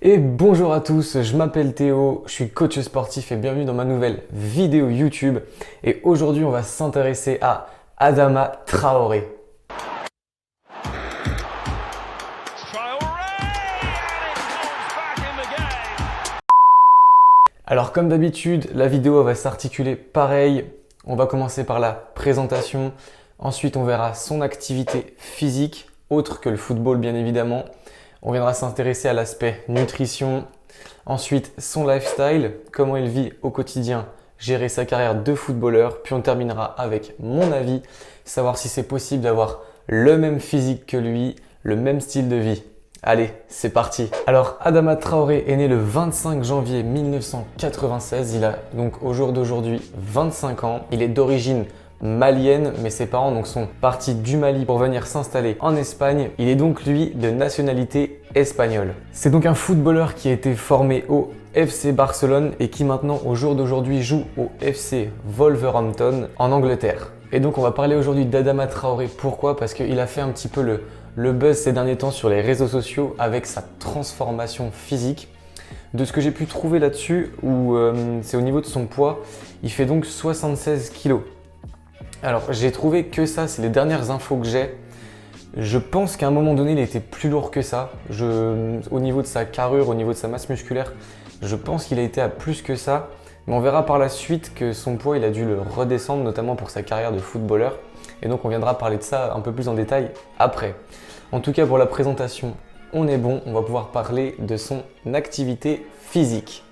Et bonjour à tous, je m'appelle Théo, je suis coach sportif et bienvenue dans ma nouvelle vidéo YouTube. Et aujourd'hui, on va s'intéresser à Adama Traoré. Alors comme d'habitude, la vidéo va s'articuler pareil. On va commencer par la présentation. Ensuite, on verra son activité physique, autre que le football bien évidemment. On viendra s'intéresser à l'aspect nutrition. Ensuite, son lifestyle, comment il vit au quotidien, gérer sa carrière de footballeur. Puis on terminera avec mon avis, savoir si c'est possible d'avoir le même physique que lui, le même style de vie. Allez, c'est parti. Alors, Adama Traoré est né le 25 janvier 1996. Il a donc au jour d'aujourd'hui 25 ans. Il est d'origine malienne, mais ses parents donc sont partis du Mali pour venir s'installer en Espagne. Il est donc lui de nationalité espagnole. C'est donc un footballeur qui a été formé au FC Barcelone et qui maintenant au jour d'aujourd'hui joue au FC Wolverhampton en Angleterre. Et donc on va parler aujourd'hui d'Adama Traoré. Pourquoi? Parce qu'il a fait un petit peu le buzz ces derniers temps sur les réseaux sociaux avec sa transformation physique. De ce que j'ai pu trouver là-dessus, c'est au niveau de son poids, il fait donc 76 kg. Alors j'ai trouvé que ça, c'est les dernières infos que j'ai. Je pense qu'à un moment donné, il était plus lourd que ça. Au niveau de sa carrure, au niveau de sa masse musculaire, je pense qu'il a été à plus que ça. Mais on verra par la suite que son poids, il a dû le redescendre, notamment pour sa carrière de footballeur. Et donc on viendra parler de ça un peu plus en détail après. En tout cas, pour la présentation, on est bon. On va pouvoir parler de son activité physique.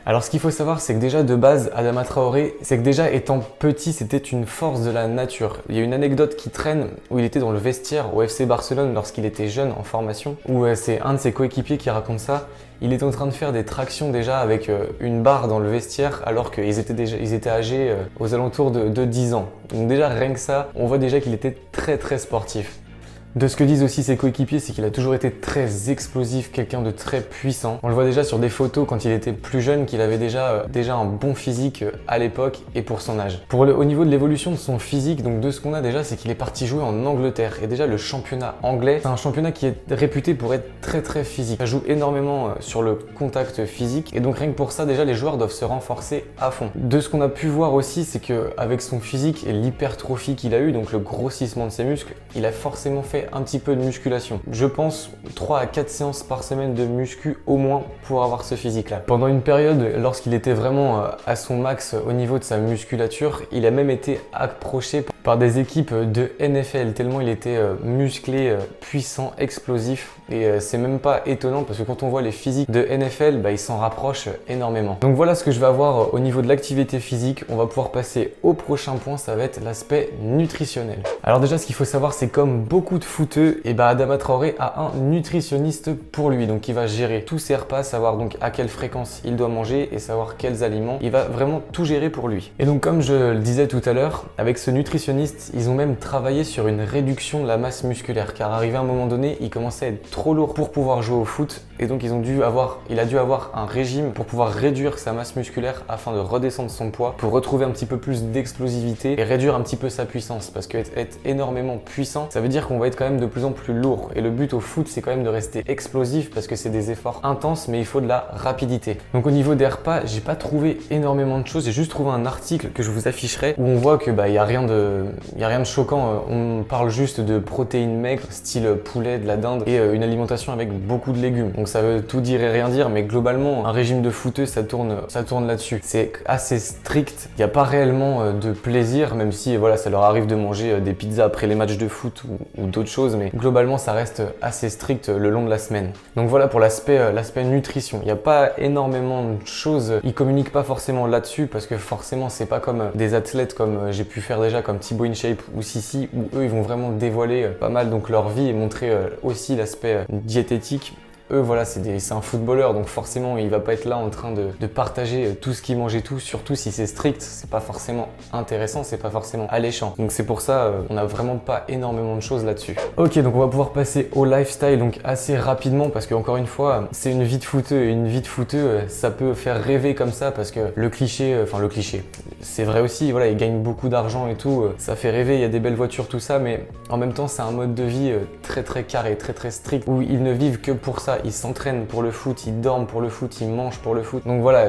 Alors ce qu'il faut savoir, c'est que déjà de base, Adama Traoré, c'est que déjà étant petit, c'était une force de la nature. Il y a une anecdote qui traîne où il était dans le vestiaire au FC Barcelone lorsqu'il était jeune en formation, où c'est un de ses coéquipiers qui raconte ça. Il était en train de faire des tractions déjà avec une barre dans le vestiaire alors qu'ils étaient âgés aux alentours de 10 ans. Donc déjà rien que ça, on voit déjà qu'il était très sportif. De ce que disent aussi ses coéquipiers, c'est qu'il a toujours été très explosif, quelqu'un de très puissant. On le voit déjà sur des photos quand il était plus jeune, qu'il avait déjà un bon physique à l'époque et pour son âge. Au niveau de l'évolution de son physique, donc de ce qu'on a déjà, c'est qu'il est parti jouer en Angleterre. Et déjà le championnat anglais, c'est un championnat qui est réputé pour être très physique. Ça joue énormément sur le contact physique et donc rien que pour ça, déjà les joueurs doivent se renforcer à fond. De ce qu'on a pu voir aussi, c'est qu'avec son physique et l'hypertrophie qu'il a eu, donc le grossissement de ses muscles, il a forcément fait un petit peu de musculation. Je pense 3 à 4 séances par semaine de muscu au moins pour avoir ce physique là. Pendant une période, lorsqu'il était vraiment à son max au niveau de sa musculature, il a même été approché par des équipes de NFL tellement il était musclé, puissant, explosif et c'est même pas étonnant parce que quand on voit les physiques de NFL, ils s'en rapprochent énormément. Donc voilà ce que je vais avoir au niveau de l'activité physique. On va pouvoir passer au prochain point, ça va être l'aspect nutritionnel. Alors déjà ce qu'il faut savoir, c'est comme beaucoup de footeux, et Adama Traoré a un nutritionniste pour lui, donc il va gérer tous ses repas, savoir donc à quelle fréquence il doit manger et savoir quels aliments. Il va vraiment tout gérer pour lui. Et donc comme je le disais tout à l'heure, avec ce nutritionniste, ils ont même travaillé sur une réduction de la masse musculaire, car arrivé à un moment donné, il commençait à être trop lourd pour pouvoir jouer au foot, et donc il a dû avoir un régime pour pouvoir réduire sa masse musculaire afin de redescendre son poids, pour retrouver un petit peu plus d'explosivité et réduire un petit peu sa puissance, parce qu'être énormément puissant, ça veut dire qu'on va être quand même de plus en plus lourd. Et le but au foot, c'est quand même de rester explosif parce que c'est des efforts intenses, mais il faut de la rapidité. Donc au niveau des repas, j'ai pas trouvé énormément de choses. J'ai juste trouvé un article que je vous afficherai où on voit que y a rien de choquant. On parle juste de protéines maigres, style poulet, de la dinde et une alimentation avec beaucoup de légumes. Donc ça veut tout dire et rien dire, mais globalement, un régime de footeux, ça tourne là-dessus. C'est assez strict. Il n'y a pas réellement de plaisir, même si ça leur arrive de manger des pizzas après les matchs de foot ou d'autres choses, mais globalement ça reste assez strict le long de la semaine. Donc voilà pour l'aspect nutrition. Il n'y a pas énormément de choses, ils communiquent pas forcément là-dessus parce que forcément c'est pas comme des athlètes comme j'ai pu faire déjà comme Thibaut InShape ou Sissi, où eux ils vont vraiment dévoiler pas mal donc leur vie et montrer aussi l'aspect diététique. Eux, c'est un footballeur, donc forcément, il va pas être là en train de partager tout ce qu'il mange et tout, surtout si c'est strict, c'est pas forcément intéressant, c'est pas forcément alléchant. Donc c'est pour ça, on n'a vraiment pas énormément de choses là-dessus. Ok, donc on va pouvoir passer au lifestyle, donc assez rapidement, parce que encore une fois, c'est une vie de footeux, et une vie de footeux, ça peut faire rêver comme ça, parce que le cliché, c'est vrai aussi, voilà, il gagne beaucoup d'argent et tout, ça fait rêver, il y a des belles voitures, tout ça, mais en même temps, c'est un mode de vie très très carré, très très strict, où ils ne vivent que pour ça, ils s'entraînent pour le foot, ils dorment pour le foot, ils mangent pour le foot. Donc voilà,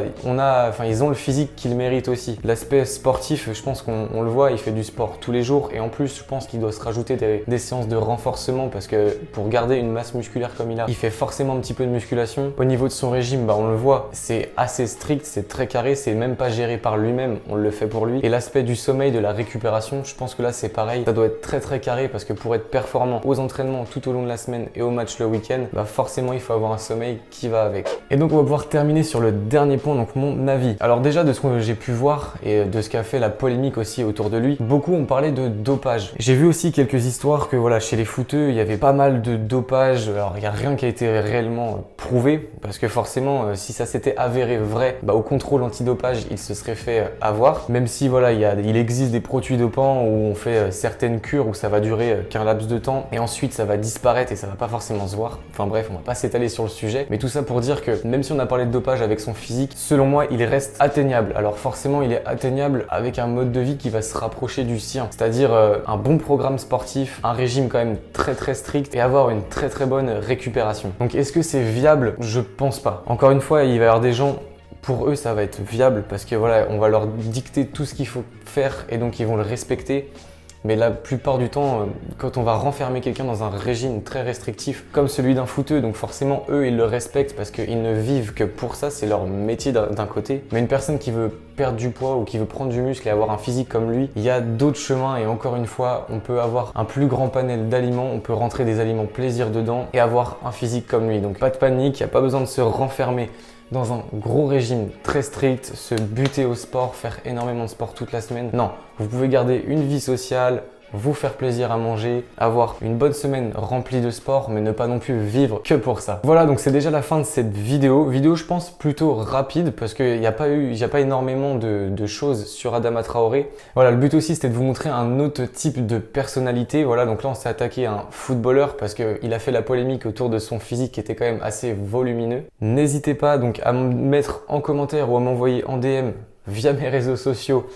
ils ont le physique qu'ils méritent aussi. L'aspect sportif, je pense qu'on le voit, il fait du sport tous les jours, et en plus, je pense qu'il doit se rajouter des séances de renforcement, parce que pour garder une masse musculaire comme il fait forcément un petit peu de musculation. Au niveau de son régime, on le voit, c'est assez strict, c'est très carré, c'est même pas géré par lui-même, on le fait pour lui. Et l'aspect du sommeil, de la récupération, je pense que là c'est pareil, ça doit être très très carré parce que pour être performant aux entraînements tout au long de la semaine et au match le week-end, forcément il faut avoir un sommeil qui va avec. Et donc on va pouvoir terminer sur le dernier point, donc mon avis. Alors déjà de ce que j'ai pu voir et de ce qu'a fait la polémique aussi autour de lui, beaucoup ont parlé de dopage. J'ai vu aussi quelques histoires que voilà, chez les footeux, il y avait pas mal de dopage. Alors il n'y a rien qui a été réellement prouvé parce que forcément si ça s'était avéré vrai, au contrôle antidopage il se serait fait avoir. Même si voilà, il existe des produits dopants où on fait certaines cures où ça va durer qu'un laps de temps et ensuite ça va disparaître et ça va pas forcément se voir. Enfin bref, on va pas s'étaler sur le sujet, mais tout ça pour dire que même si on a parlé de dopage avec son physique, selon moi il reste atteignable. Alors forcément il est atteignable avec un mode de vie qui va se rapprocher du sien, c'est-à-dire un bon programme sportif, un régime quand même très très strict et avoir une très très bonne récupération. Donc est-ce que c'est viable? Je pense pas. Encore une fois, il va y avoir des gens, pour eux ça va être viable parce que voilà, on va leur dicter tout ce qu'il faut faire et donc ils vont le respecter. Mais la plupart du temps, quand on va renfermer quelqu'un dans un régime très restrictif comme celui d'un footeux, donc forcément eux ils le respectent parce qu'ils ne vivent que pour ça, c'est leur métier d'un côté. Mais une personne qui veut perdre du poids ou qui veut prendre du muscle et avoir un physique comme lui, il y a d'autres chemins et encore une fois, on peut avoir un plus grand panel d'aliments, on peut rentrer des aliments plaisir dedans et avoir un physique comme lui. Donc pas de panique, il n'y a pas besoin de se renfermer dans un gros régime très strict, se buter au sport, faire énormément de sport toute la semaine. Non, vous pouvez garder une vie sociale, vous faire plaisir à manger, avoir une bonne semaine remplie de sport, mais ne pas non plus vivre que pour ça. Voilà, donc c'est déjà la fin de cette vidéo. Vidéo, je pense, plutôt rapide parce qu'il n'y a pas énormément de choses sur Adama Traoré. Voilà, le but aussi, c'était de vous montrer un autre type de personnalité. Voilà, donc là, on s'est attaqué à un footballeur parce qu'il a fait la polémique autour de son physique qui était quand même assez volumineux. N'hésitez pas donc à me mettre en commentaire ou à m'envoyer en DM via mes réseaux sociaux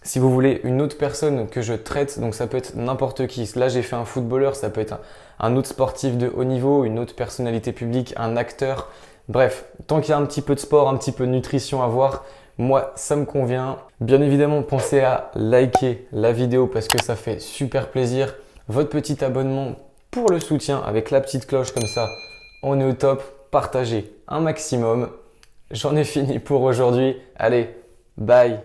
si vous voulez une autre personne que je traite, donc ça peut être n'importe qui. Là, j'ai fait un footballeur, ça peut être un autre sportif de haut niveau, une autre personnalité publique, un acteur. Bref, tant qu'il y a un petit peu de sport, un petit peu de nutrition à voir, moi, ça me convient. Bien évidemment, pensez à liker la vidéo parce que ça fait super plaisir. Votre petit abonnement pour le soutien avec la petite cloche comme ça, on est au top. Partagez un maximum. J'en ai fini pour aujourd'hui. Allez, bye!